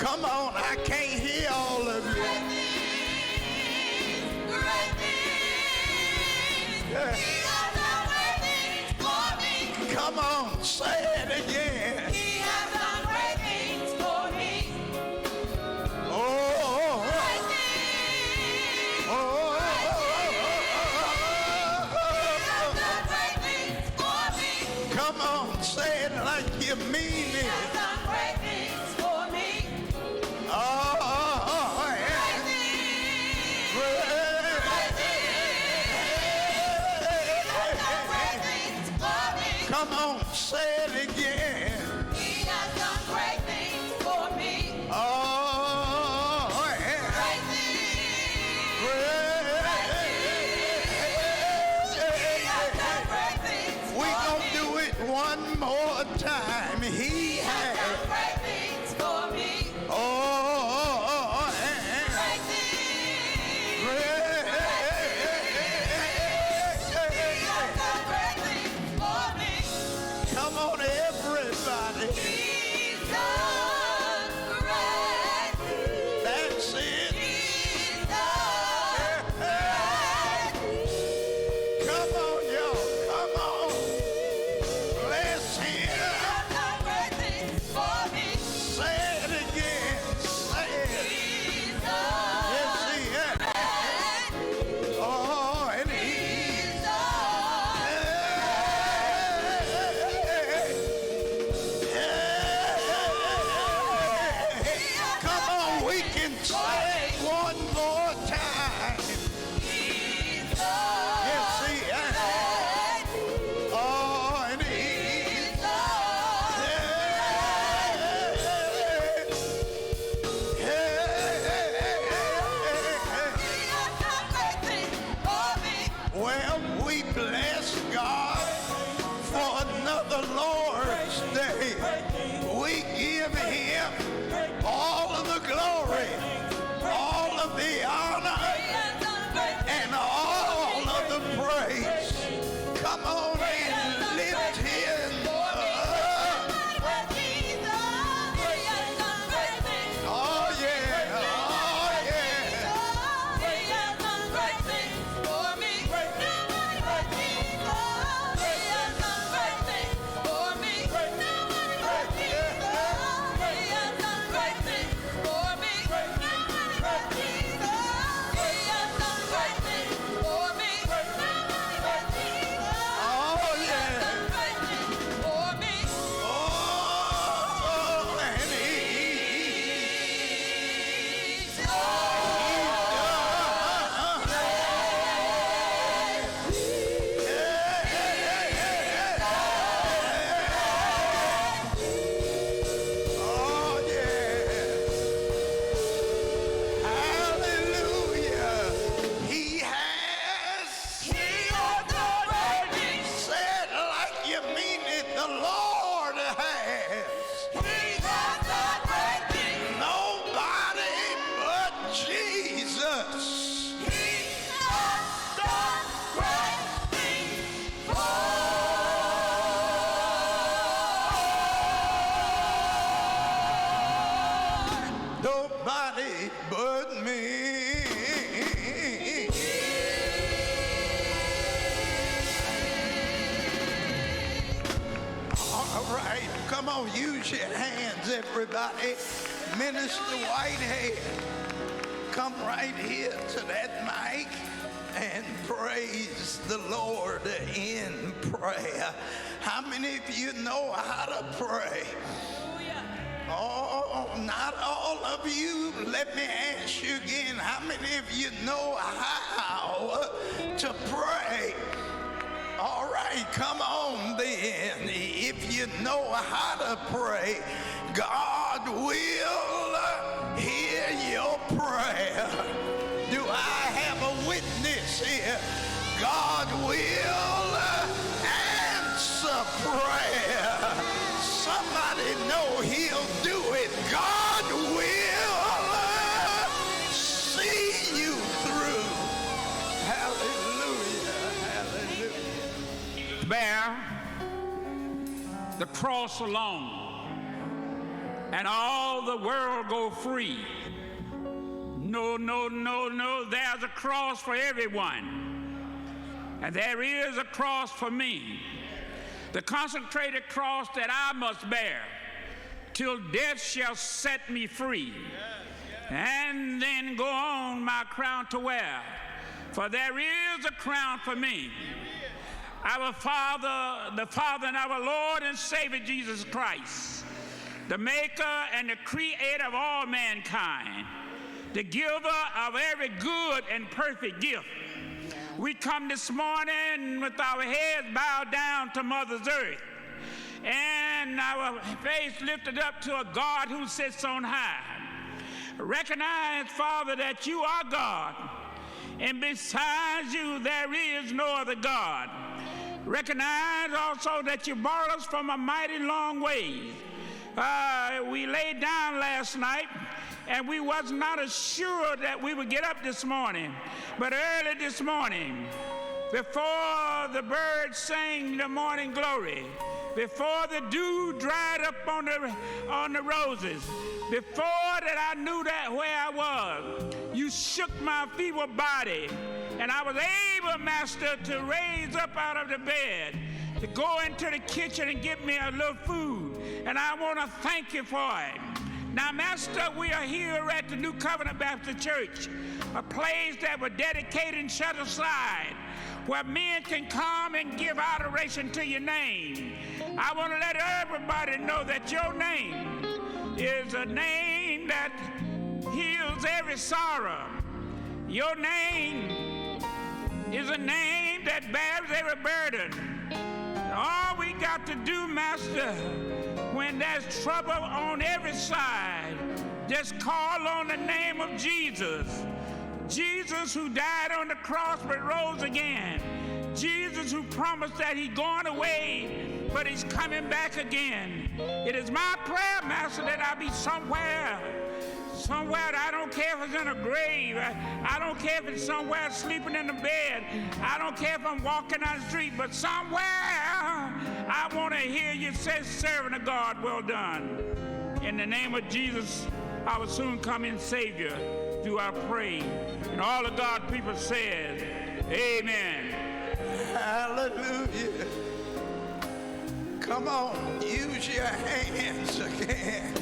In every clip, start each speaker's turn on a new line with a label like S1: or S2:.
S1: Come on, I can't hear all of you.
S2: Great things.
S1: Yeah.
S2: He has done great things for me.
S1: Come on, say it again.
S2: He has done great things for me.
S1: Oh,
S2: Great things.
S1: oh,
S2: He has done great things for me.
S1: come on, say it like you mean
S2: He has
S1: it.
S2: done great things for me.
S1: Oh,
S2: Great
S1: yeah.
S2: things.
S1: Great.
S2: Great things. He has done great things for me.
S1: Come on, say it again.
S2: He has done great things for me.
S1: Oh, yeah.
S2: Great things. He has done great things for
S1: We gonna
S2: me.
S1: do it one more time. He
S2: He has done
S1: has.
S2: great things for me.
S1: Oh, yeah.
S2: Great things.
S1: Great.
S2: He has done great things for me.
S1: Come on, everybody.
S2: He's done great things.
S1: That's it.
S2: He's done great things.
S1: Come on, y'all. Come on. Bless
S2: He
S1: him.
S2: has done great things for me.
S1: Say it again. Say it.
S2: He's done
S1: Yes, he has.
S2: great things.
S1: Oh, and he.
S2: He's done.
S1: Come on, we can say it one more time.
S2: He's done.
S1: Yes, he has. Oh, and he.
S2: He's done. He has done great things for me.
S1: Well, we bless God for another Lord's Day. We give him all of the glory, all of the honor,
S2: He has done great things.
S1: and all of the praise. Come on and lift him up. Oh yeah, oh yeah. Oh yeah. Oh, and he's Oh yeah. Hallelujah. He has said like you mean it. The Lord has. Nobody but Jesus. Nobody but me. All right, come on, use your hands, everybody. Minister Whitehead, come right here to that mic and praise the Lord in prayer. How many of you know how to pray? Oh, not all of you. Let me ask you again. How many of you know how to pray? All right, come on then. If you know how to pray, God will hear your prayer. Do I have a witness here? God will answer prayer. Somebody know he'll do it. God will see you through. Hallelujah, hallelujah.
S3: Bear the cross alone and all the world go free. No, no, no, no, there's a cross for everyone, and there is a cross for me, the consecrated cross that I must bear till death shall set me free, and then go on my crown to wear, for there is a crown for me. Our Father, the Father and our Lord and Savior Jesus Christ, the maker and the creator of all mankind, the giver of every good and perfect gift. We come this morning with our heads bowed down to Mother's earth and our face lifted up to a God who sits on high. Recognize, Father, that you are God, and besides you there is no other God. Recognize also that you brought us from a mighty long way. We laid down last night, and we was not assured that we would get up this morning. But early this morning, before the birds sang the morning glory, before the dew dried up on the roses, before that I knew that where I was, you shook my feeble body, and I was able, Master, to raise up out of the bed, to go into the kitchen and get me a little food, and I want to thank you for it. Now, Master, we are here at the New Covenant Baptist Church, a place that was dedicated and set aside where men can come and give adoration to your name. I want to let everybody know that your name is a name that heals every sorrow. Your name is a name that bears every burden. All we got to do, Master, when there's trouble on every side, just call on the name of Jesus. Jesus who died on the cross but rose again. Jesus who promised that he's going away, but he's coming back again. It is my prayer, Master, that I be somewhere I don't care if it's in a grave. I don't care if it's somewhere sleeping in the bed. I don't care if I'm walking down the street, but somewhere I want to hear you say, servant of God, well done. In the name of Jesus, our soon coming Savior, do I pray. And all of God people said, amen.
S1: Hallelujah. Come on, use your hands again.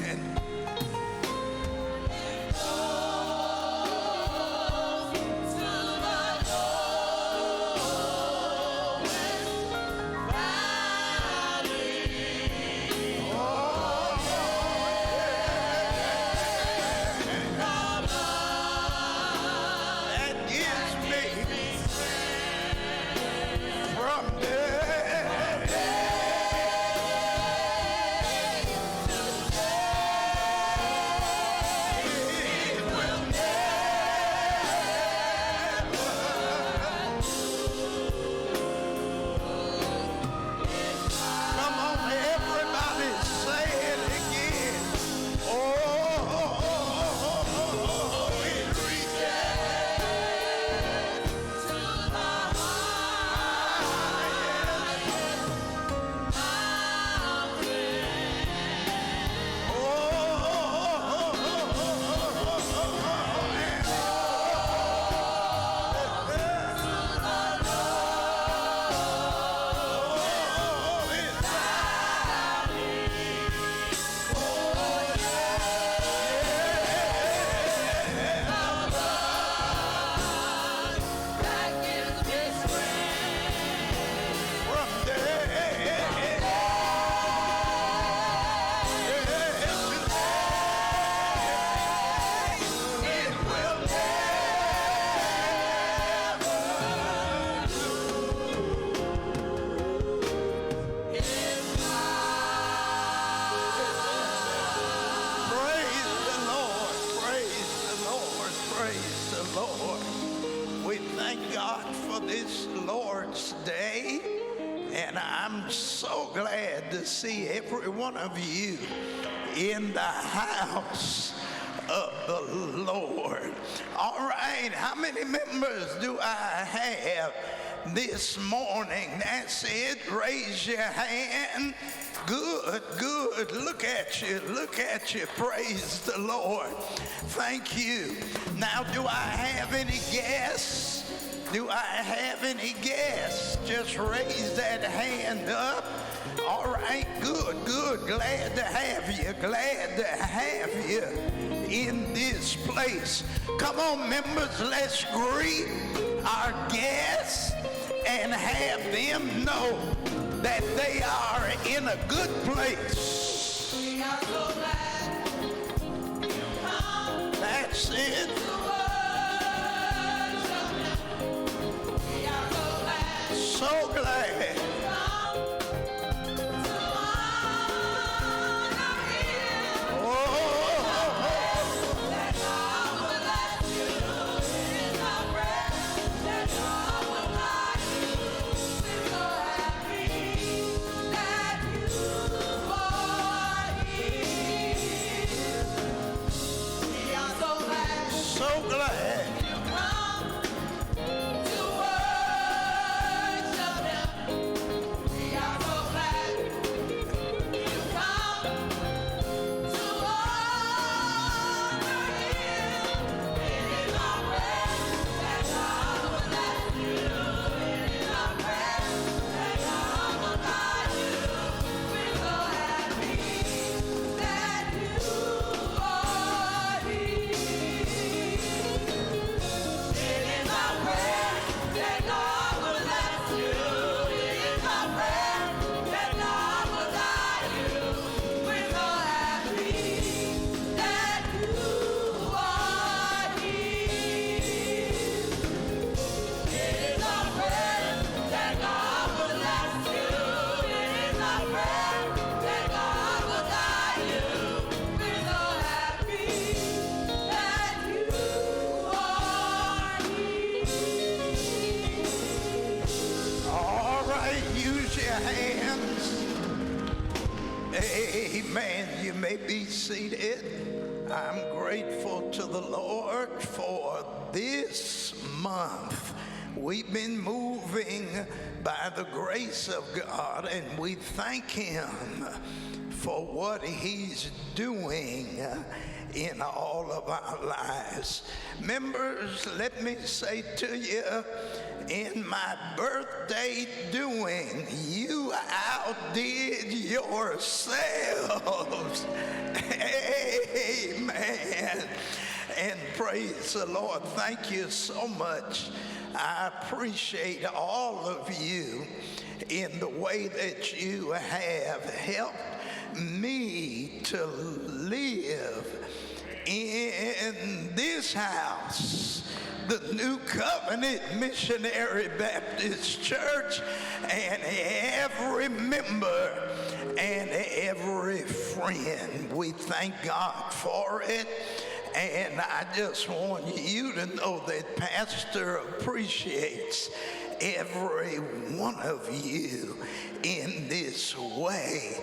S1: See every one of you in the house of the Lord. All right, how many members do I have this morning? That's it. Raise your hand. Good, good. Look at you. Look at you. Praise the Lord. Thank you. Now, do I have any guests? Do I have any guests? Just raise that hand up. All right, good, good. Glad to have you. Glad to have you in this place. Come on, members, let's greet our guests and have them know that they are in a good place.
S2: We are so glad you come.
S1: That's it. So glad. Amen. You may be seated. I'm grateful to the Lord for this month. We've been moving by the grace of God, and we thank Him for what He's doing in all of our lives. Members, let me say to you, in my birthday doing, you outdid yourselves. Amen. And praise the Lord. Thank you so much. I appreciate all of you in the way that you have helped me to live in this house, the New Covenant Missionary Baptist Church, and every member and every friend. We thank God for it. And I just want you to know that Pastor appreciates every one of you in this way.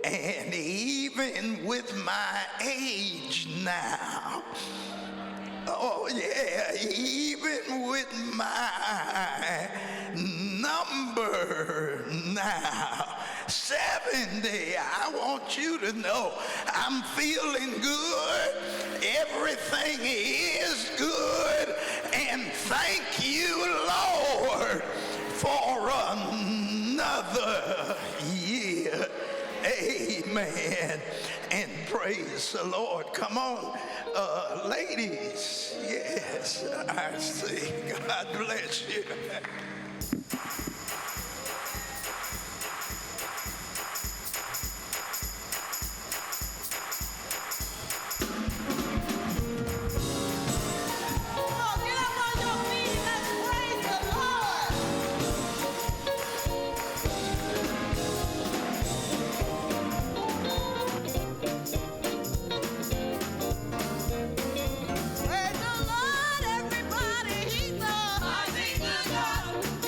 S1: And even with my age now, oh yeah, even with my number now, 70, I want you to know I'm feeling good. Everything is good. And thank you, Lord, for another year. Amen. And praise the Lord. Come on, ladies. Yes, I see. God bless you.
S2: Praise the Lord, everybody. He's a mighty good God.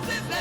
S2: Oh,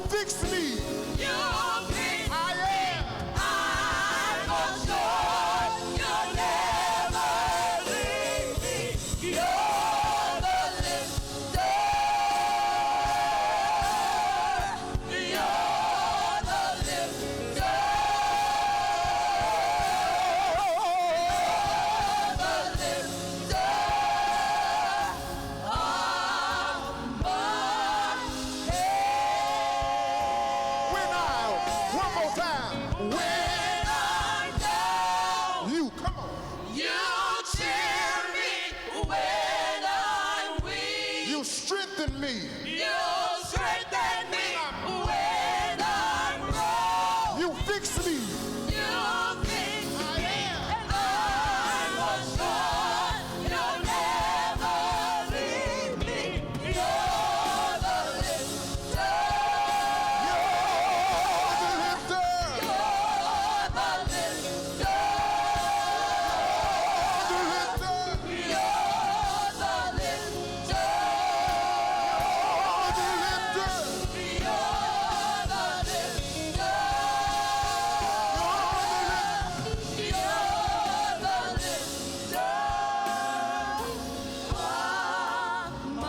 S4: fix me.
S2: You fix
S4: I am.
S2: I'm assured you'll never leave me. You're the lifter. You're the lifter.
S4: One more time.
S2: When I'm down,
S4: You, come on.
S2: you cheer me. When I'm weak,
S4: You strengthen me.
S2: you strengthen me. When I'm wrong,
S4: You fix me.
S2: you fix
S4: I am.
S2: I'm assured you'll never leave me. You're the lifter.
S4: You're the lifter.
S2: You're the lifter.
S4: The lifter.
S2: You're the lifter.
S4: The lifter.
S2: You're the lifter. You're the lifter of my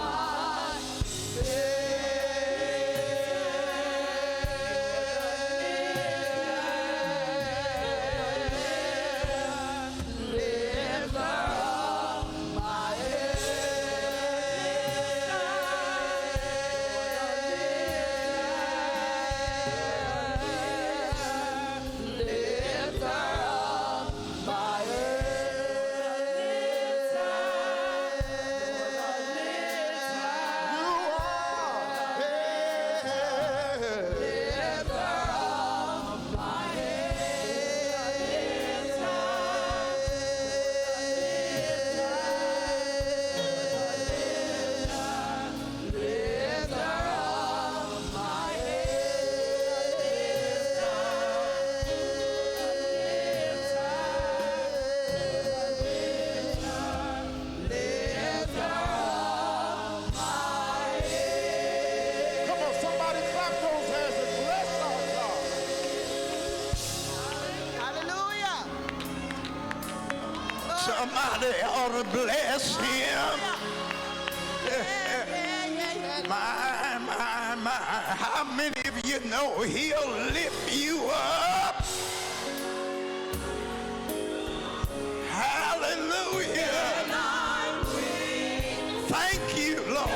S4: Come on, somebody clap those hands and bless our God.
S2: Hallelujah.
S1: Somebody ought to bless him. My. How many of you know he'll lift you up? Hallelujah. Thank you, Lord.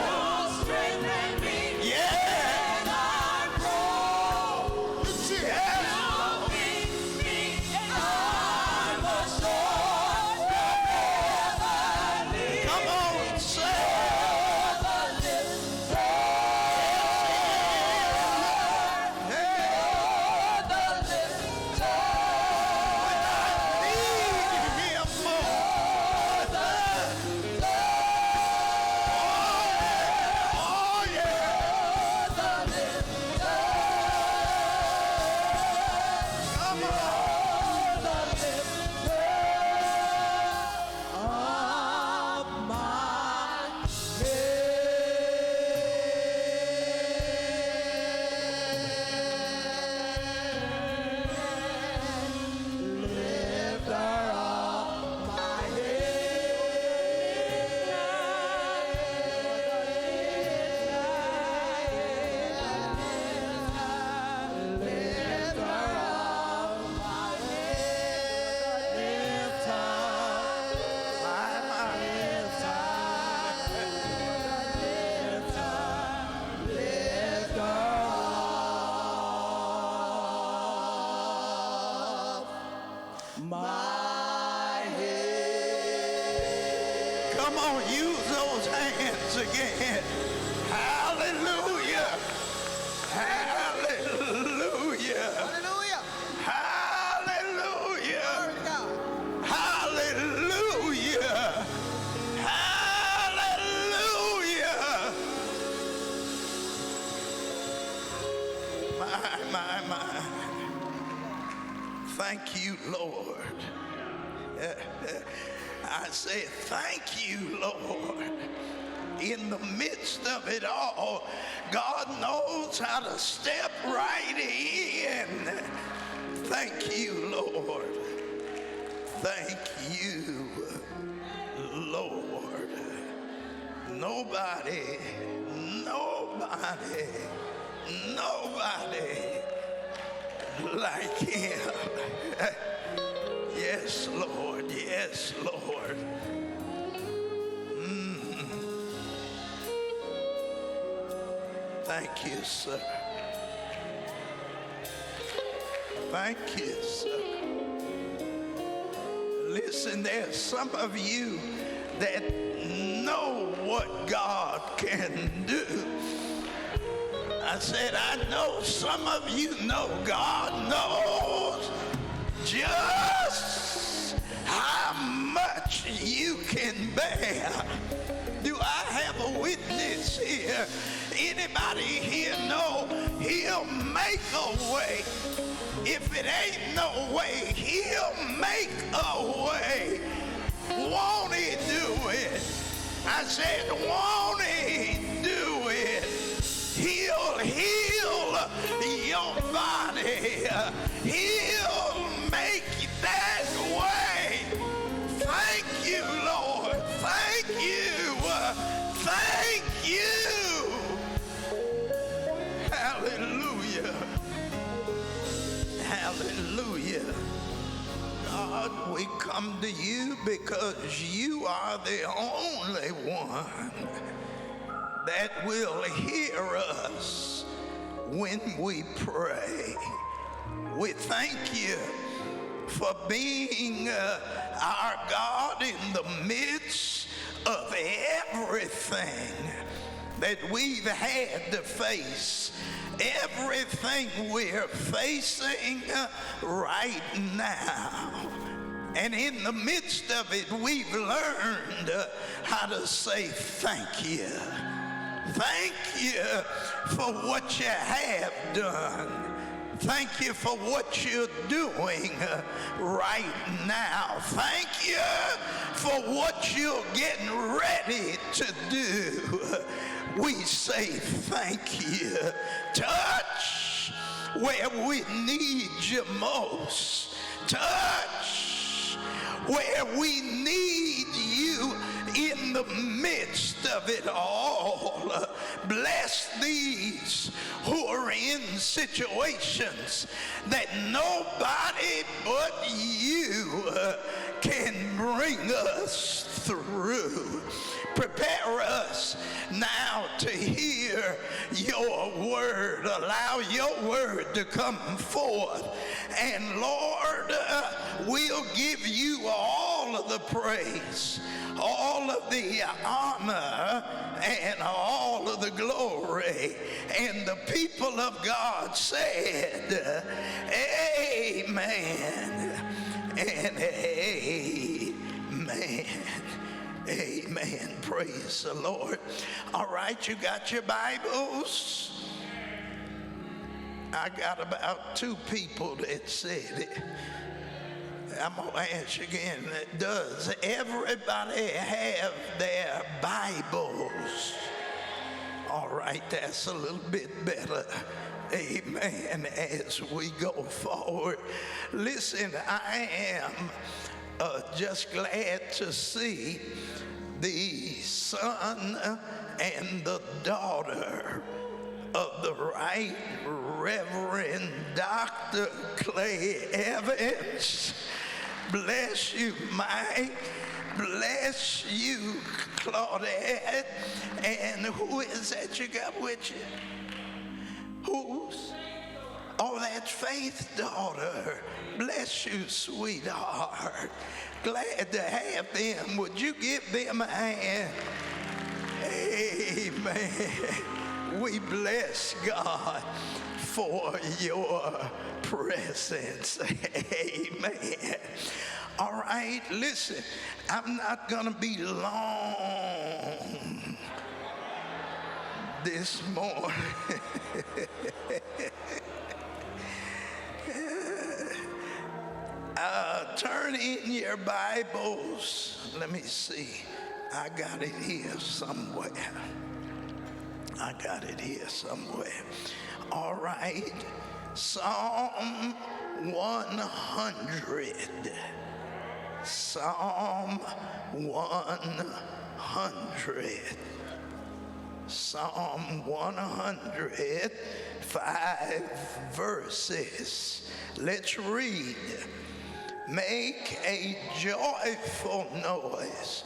S1: Yeah. Come on, say. Come on, use those hands again. Hallelujah. Hallelujah.
S2: Hallelujah.
S1: Hallelujah.
S2: Glory to God.
S1: Hallelujah. Hallelujah. My. Thank you, Lord. I say, thank you, Lord. in the midst of it all, God knows how to step right in. Thank you, Lord. Thank you, Lord. Nobody like him. Yes, Lord. Yes, Lord. Thank you, sir. Thank you, sir. Listen, there's some of you that know what God can do. I said, I know some of you know God knows just how much you can bear. Do I have a witness here? Anybody here know he'll make a way? If it ain't no way, he'll make a way. Won't he do it? I said, won't he do it? He'll heal your body. He'll make that way. Thank you, Lord. Thank you. Thank you. Hallelujah. Hallelujah. God, we come to you because you are the only one that will hear us when we pray. We thank you for being our God in the midst of everything that we've had to face, everything we're facing right now. And in the midst of it, we've learned how to say thank you. Thank you for what you have done. Thank you for what you're doing right now. Thank you for what you're getting ready to do. We say thank you. Touch where we need you most. Touch where we need you in the midst of it all. Bless these who are in situations that nobody but you can bring us through. Prepare us now to hear your word. Allow your word to come forth. And Lord, we'll give you all of the praise, all of the honor, and all of the glory. And the people of God said, amen and amen. Amen. Praise the Lord. All right, you got your Bibles? I got about 2 people that said it. I'm going to ask you again, does everybody have their Bibles? All right, that's a little bit better. Amen. As we go forward. Listen, I am just glad to see the son and the daughter of the Right Reverend Dr. Clay Evans. Bless you, Mike. Bless you, Claudette. And who is that you got with you? Who's? Oh, that's Faith's daughter. Bless you, sweetheart. Glad to have them. Would you give them a hand? Amen. We bless God for your presence. Amen. All right, listen, I'm not going to be long this morning. Turn in your Bibles. Let me see. I got it here somewhere. I got it here somewhere. All right. Psalm 100. Psalm 100. Psalm 100, 5 verses. Let's read. Make a joyful noise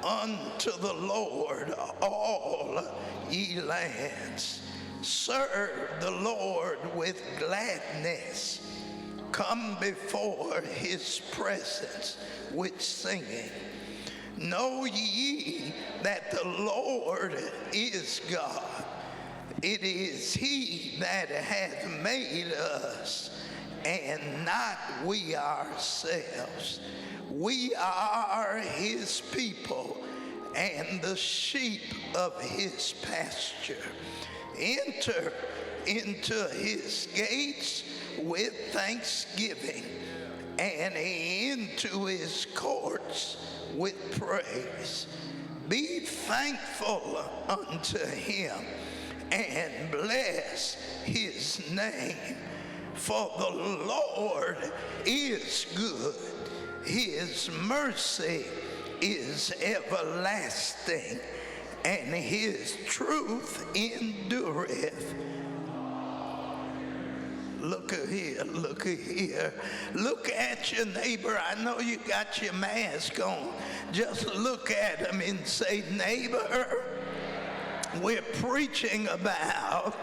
S1: unto the Lord, all ye lands. Serve the Lord with gladness. Come before his presence with singing. Know ye that the Lord is God. It is he that hath made us, and not we ourselves. We are his people and the sheep of his pasture. Enter into his gates with thanksgiving, and into his courts with praise. Be thankful unto him and bless his name. For the Lord is good. His mercy is everlasting, and his truth endureth. Look here, look here. Look at your neighbor. I know you got your mask on. Just look at him and say, neighbor, we're preaching about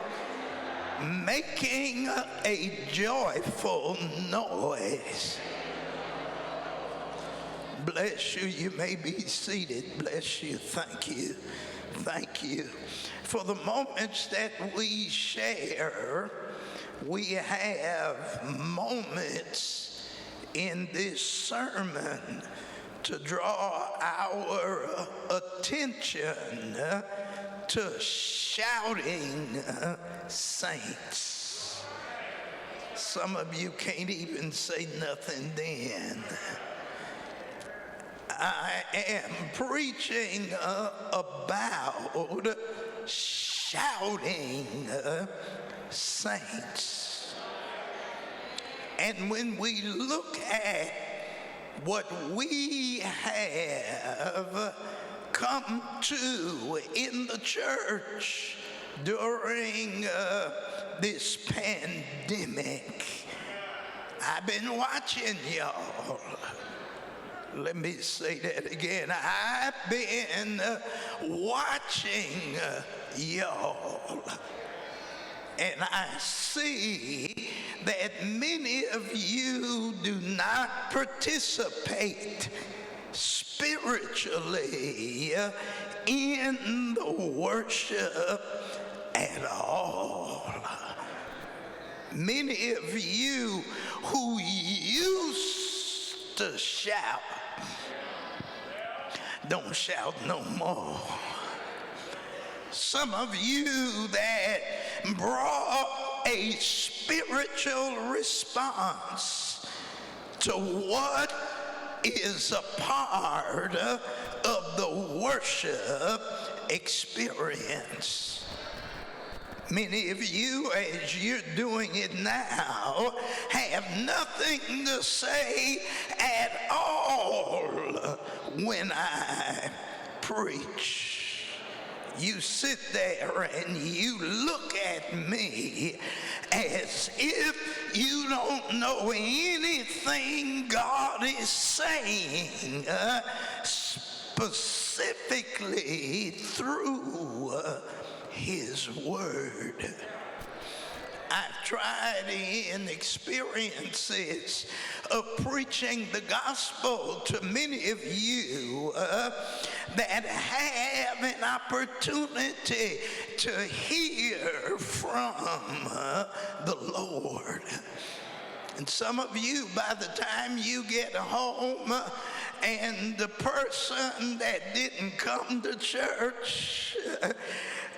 S1: making a joyful noise. Bless you. You may be seated. Bless you. Thank you. Thank you. For the moments that we share, we have moments in this sermon to draw our attention to shouting saints. Some of you can't even say nothing then. I am preaching about shouting saints. And when we look at what we have come to in the church during this pandemic, I've been watching y'all. Let me say that again. I've been watching y'all. And I see that many of you do not participate spiritually in the worship at all. Many of you who used to shout don't shout no more. Some of you that brought a spiritual response to what is a part of the worship experience. Many of you, as you're doing it now, have nothing to say at all when I preach. You sit there and you look at me as if you don't know anything God is saying specifically through his word. I've tried in experiences of preaching the gospel to many of you that have an opportunity to hear from the Lord. And some of you, by the time you get home and the person that didn't come to church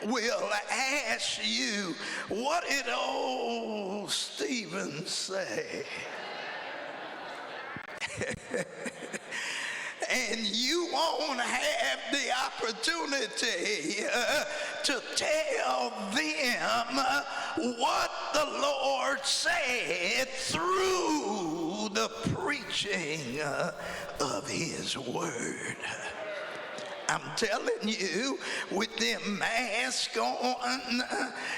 S1: will ask you, what did old Stephen say? And you won't have the opportunity to tell them what the Lord said through the preaching of his word. I'm telling you, with them masks on,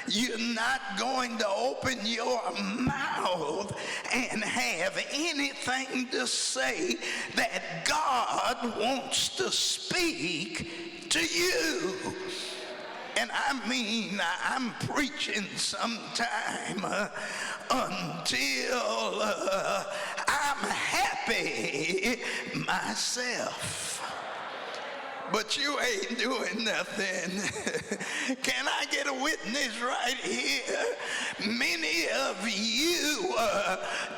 S1: you're not going to open your mouth and have anything to say that God wants to speak to you. And I mean, I'm preaching sometime until I'm happy myself. But you ain't doing nothing. Can I get a witness right here? Many of you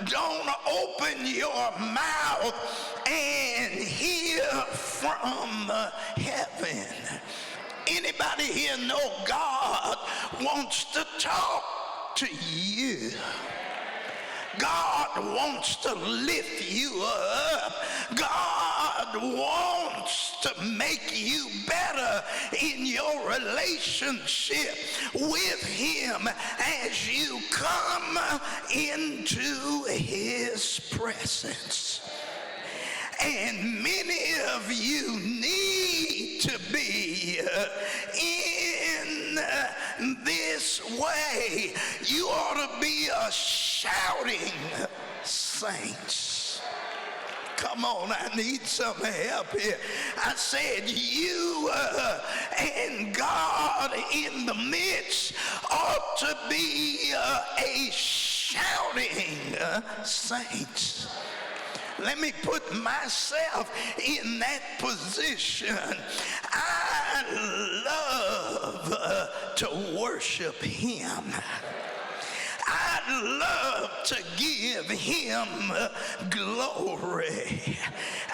S1: don't open your mouth and hear from heaven. Anybody here know God wants to talk to you? God wants to lift you up. God wants to make you better in your relationship with him as you come into his presence. And many of you need to be in this way. You ought to be a shouting saints. Come on, I need some help here. I said you and God in the midst ought to be a shouting saints. Let me put myself in that position. I love to worship him. I love to give him glory.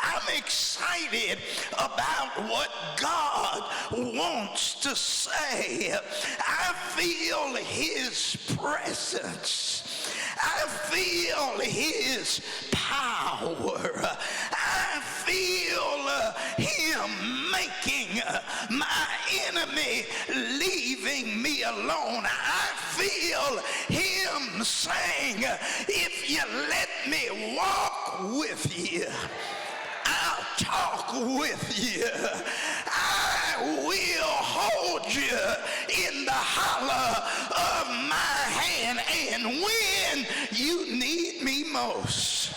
S1: I'm excited about what God wants to say. I feel his presence. I feel his power. I feel him making my enemy leaving me alone. I feel him saying, if you let me walk with you, I'll talk with you. I will hold you in the hollow of my hand, and when you need me most.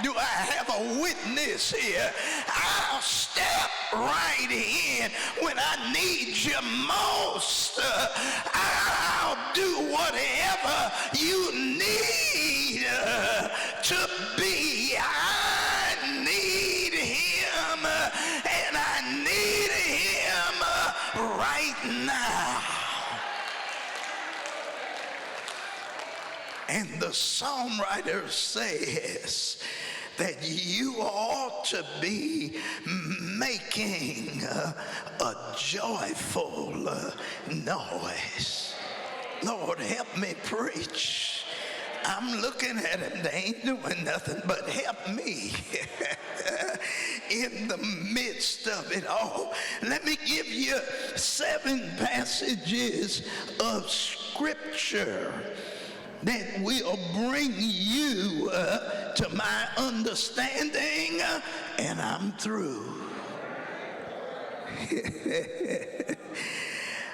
S1: Do I have a witness here? I'll step right in when I need you most. I'll do whatever you need to be. I need him, and I need him right now. And the songwriter says that you ought to be making a joyful noise. Lord, help me preach. I'm looking at him. They ain't doing nothing but help me in the midst of it all. Let me give you 7 passages of scripture that will bring you to my understanding, and I'm through.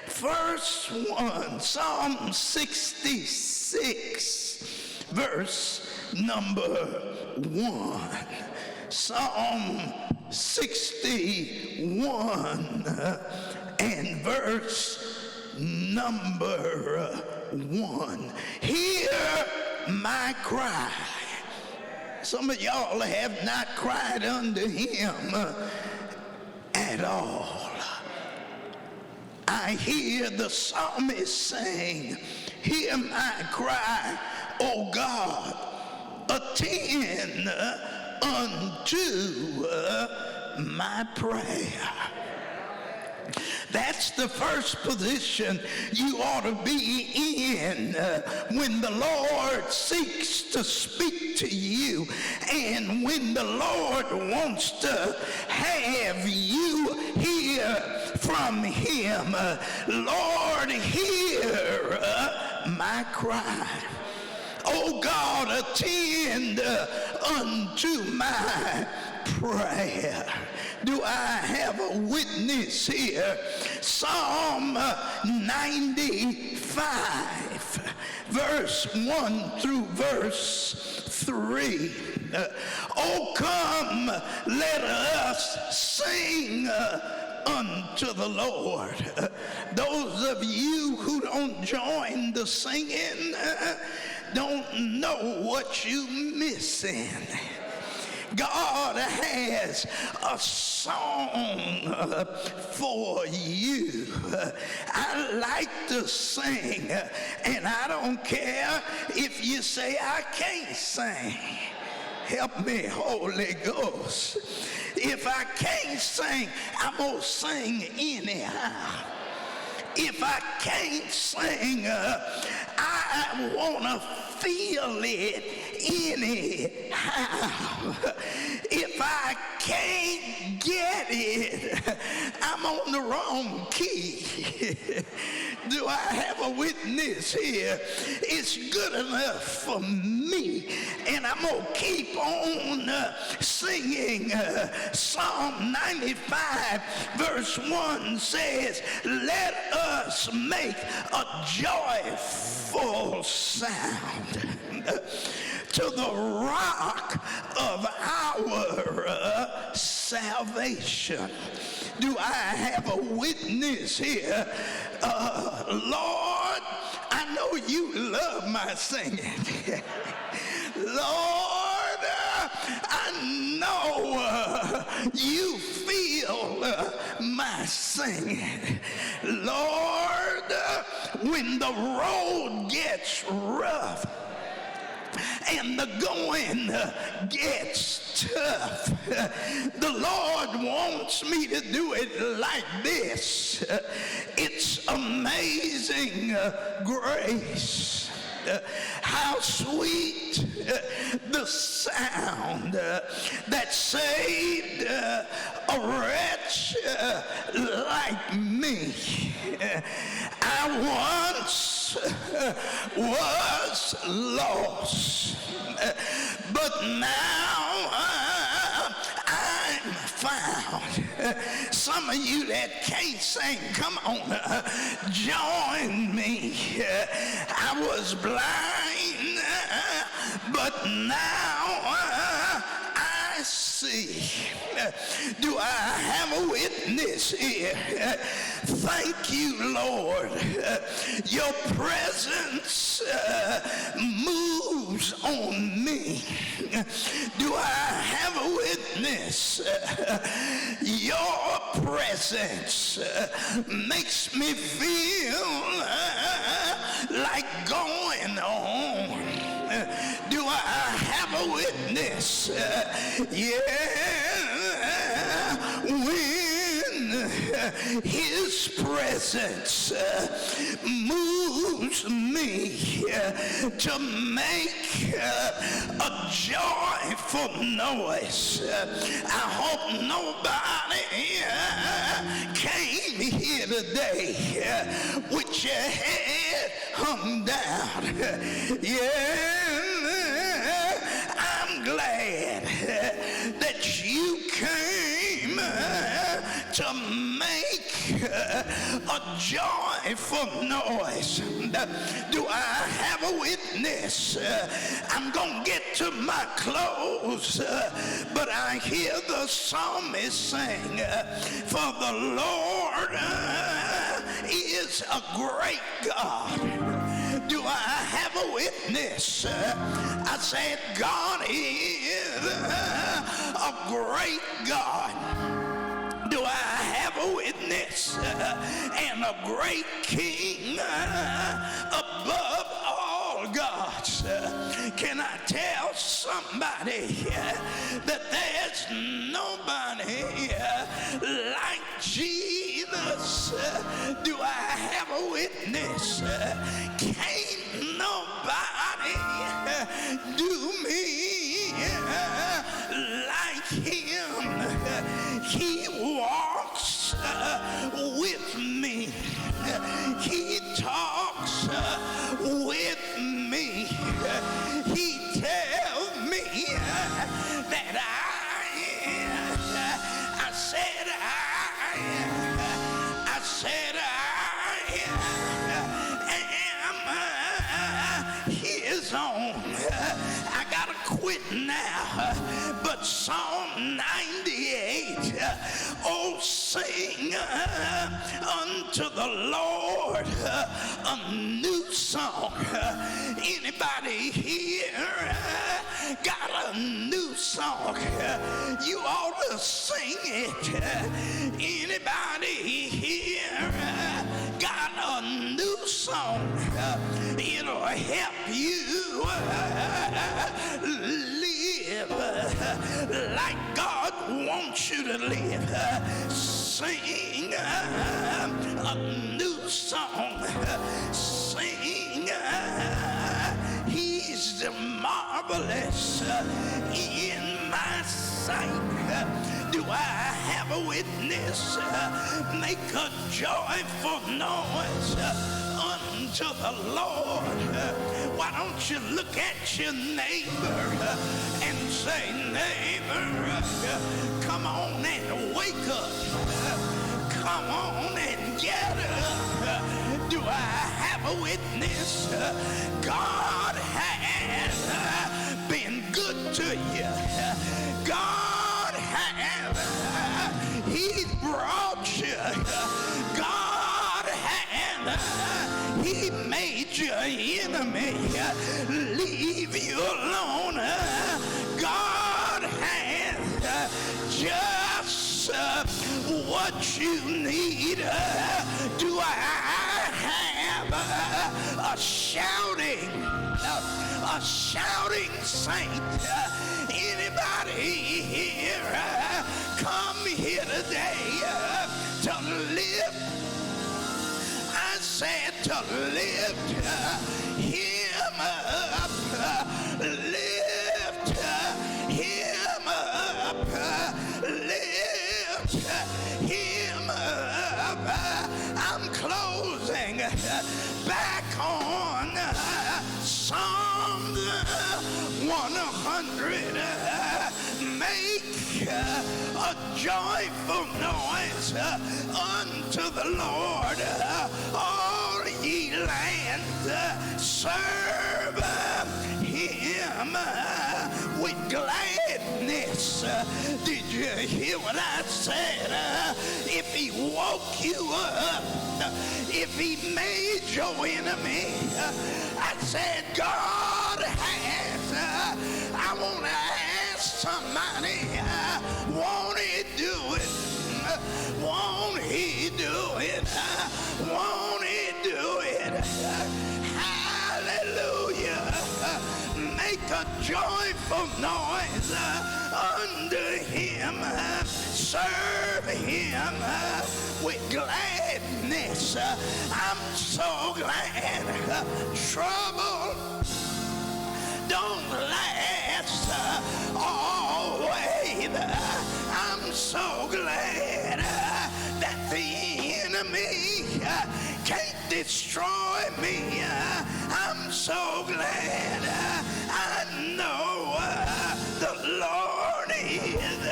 S1: First one, Psalm 66, verse number 1. Psalm 61 and verse number 1. Hear my cry. Some of y'all have not cried unto him at all. I hear the psalmist saying, hear my cry, O God, attend unto my prayer. That's the first position you ought to be in when the Lord seeks to speak to you, and when the Lord wants to have you hear from him. Lord, hear my cry. Oh God, attend unto my prayer. Do I have a witness here? Psalm 95, verse 1 through verse 3. Oh, come, let us sing unto the Lord. Those of you who don't join the singing don't know what you're missing. God has a song for you. I like to sing, and I don't care if you say I can't sing. Help me, Holy Ghost. If I can't sing, I'm going to sing anyhow. If I can't sing, I want to feel it anyhow. If I can't get it, I'm on the wrong key. Do I have a witness here? It's good enough for me, and I'm going to keep on singing. Psalm 95 verse 1 says, let us make a joyful sound to the rock of our salvation. Do I have a witness here? Lord, I know you love my singing. Lord, I know you feel my singing. Lord, when the road gets rough and the going gets tough, the Lord wants me to do it like this. It's amazing grace. How sweet the sound that saved a wretch like me. I once was lost, but now I'm found. Some of you that can't sing, come on, join me. I was blind, but now I see. Do I have a witness here? Thank you, Lord. Your presence moves on me. Do I have a witness? Your presence makes me feel like going on. Do I have a witness? When his presence moves me to make a joyful noise. I hope nobody came here today with your head hung down. I'm glad that you came to make a joyful noise. Do I have a witness? I'm going to get to my close, but I hear the psalmist sing, for the Lord is a great God. Do I have a witness? I said God is a great God. Do I have a witness? And a great King above all gods. Can I tell somebody that there's nobody like Jesus? Do I have a witness? Can't nobody do me like him. He walks with me. He talks with me. He tells me that I said I am his own. I gotta quit now, but Psalm 98, oh, sing unto the Lord a new song. Anybody here got a new song? You ought to sing it. Anybody here got a new song? It'll help you live like God wants you to live. Sing a new song. Sing, he's marvelous in my sight. Do I have a witness? Make a joyful noise unto the Lord. Why don't you look at your neighbor and say, neighbor, come on and wake up. Come on and get up. Do I have a witness? God has been good to you. God has. He brought you. God has. He made your enemy leave you alone. God has just what you need. Do I have a shouting saint? Anybody here come here today to live? I said to lift him up, lift him up, lift him up. I'm closing back on Psalm 100. Make a joyful noise unto the Lord, all ye lands. Serve him with gladness. Did you hear what I said? If he woke you up, if he made your enemy, I said God has. I want to ask somebody, won't he do it? Won't he do it? Won't he do it? Hallelujah. Make a joyful noise unto him. Serve him with gladness. I'm so glad. Trouble don't last always. I'm so glad that the enemy can't destroy me. I'm so glad I know the Lord is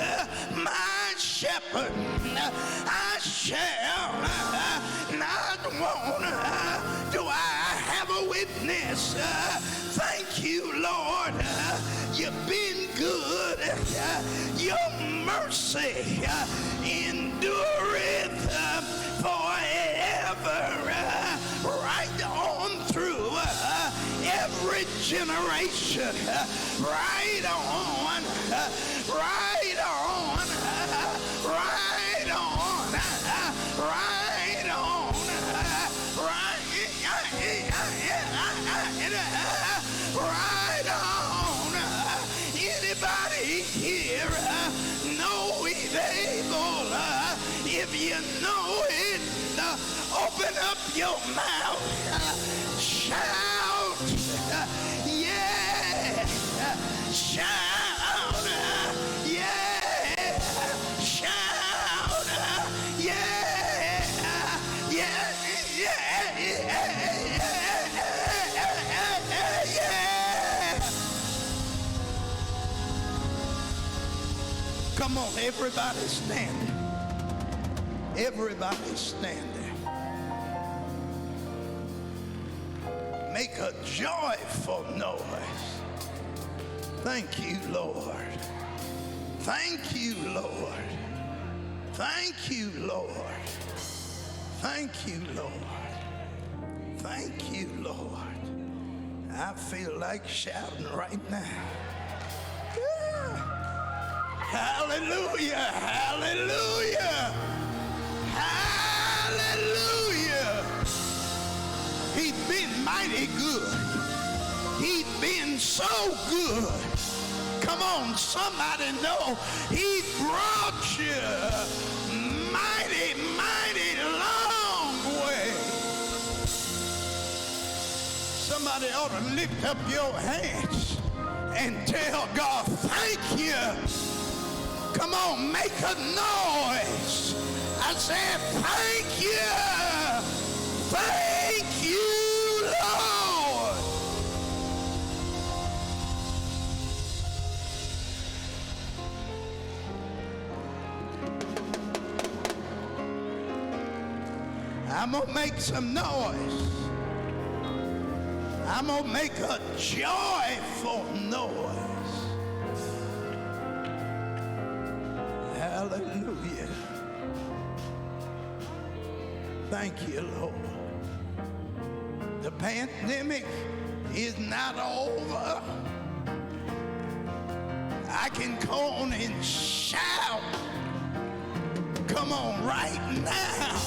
S1: my shepherd. I shall not want. Do I have a witness? Thank you, Lord. You've been good. Your mercy endureth forever. Right on through every generation. Right on. Right on. Right on. Right on. Right. Anybody here know he's able? If you know it, open up your mouth. Shout. Yeah. Shout. Yeah. Shout. Yeah. Yeah. Yeah. Come on, everybody stand. Everybody stand there. Make a joyful noise. Thank you, Lord. Thank you, Lord. Thank you, Lord. Thank you, Lord. Thank you, Lord. I feel like shouting right now. Yeah. Hallelujah, hallelujah, hallelujah. He's been mighty good. He's been so good. Come on, somebody know he brought you mighty, mighty long way. Somebody ought to lift up your hands and tell God, thank you. Come on, make a noise. I said, thank you. Thank you, Lord. I'm going to make some noise. I'm going to make a joyful noise. Hallelujah. Thank you, Lord. The pandemic is not over. I can go on and shout. Come on, right now.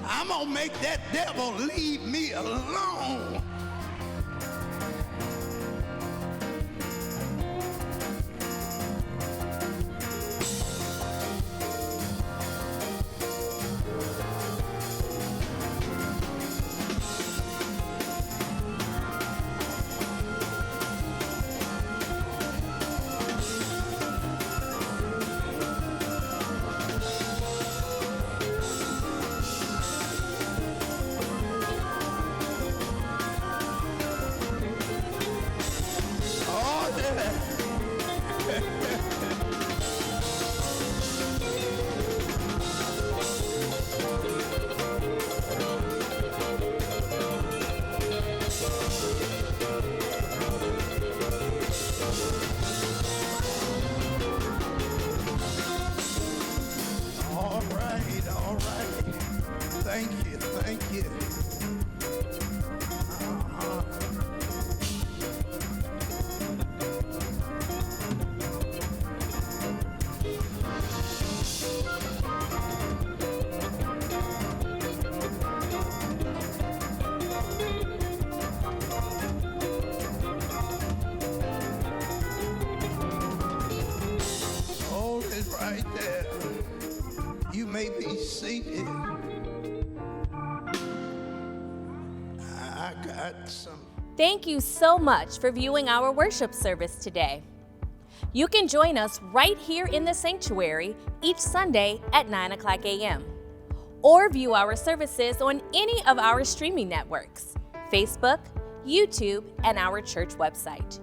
S1: I'm going to make that devil leave me alone. All right. Thank you. Hold it right there. You may be seated. I got some.
S5: Thank you so much for viewing our worship service today. You can join us right here in the sanctuary each Sunday at 9 o'clock a.m. or view our services on any of our streaming networks, Facebook, YouTube, and our church website.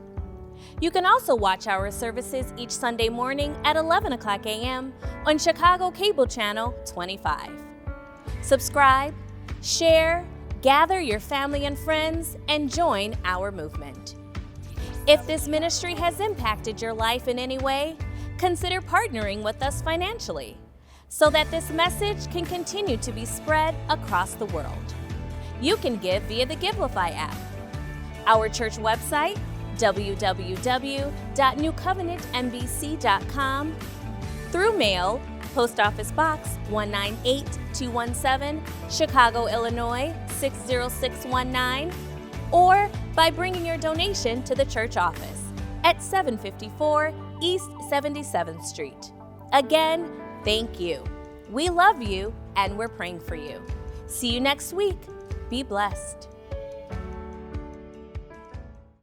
S5: You can also watch our services each Sunday morning at 11 o'clock a.m. on Chicago Cable Channel 25. Subscribe, share, gather your family and friends, and join our movement. If this ministry has impacted your life in any way, consider partnering with us financially so that this message can continue to be spread across the world. You can give via the Givelify app, our church website, www.newcovenantnbc.com, through mail, Post Office Box 198217, Chicago, Illinois 60619, or by bringing your donation to the church office, at 754 East 77th Street. Again, thank you. We love you and we're praying for you. See you next week. Be blessed.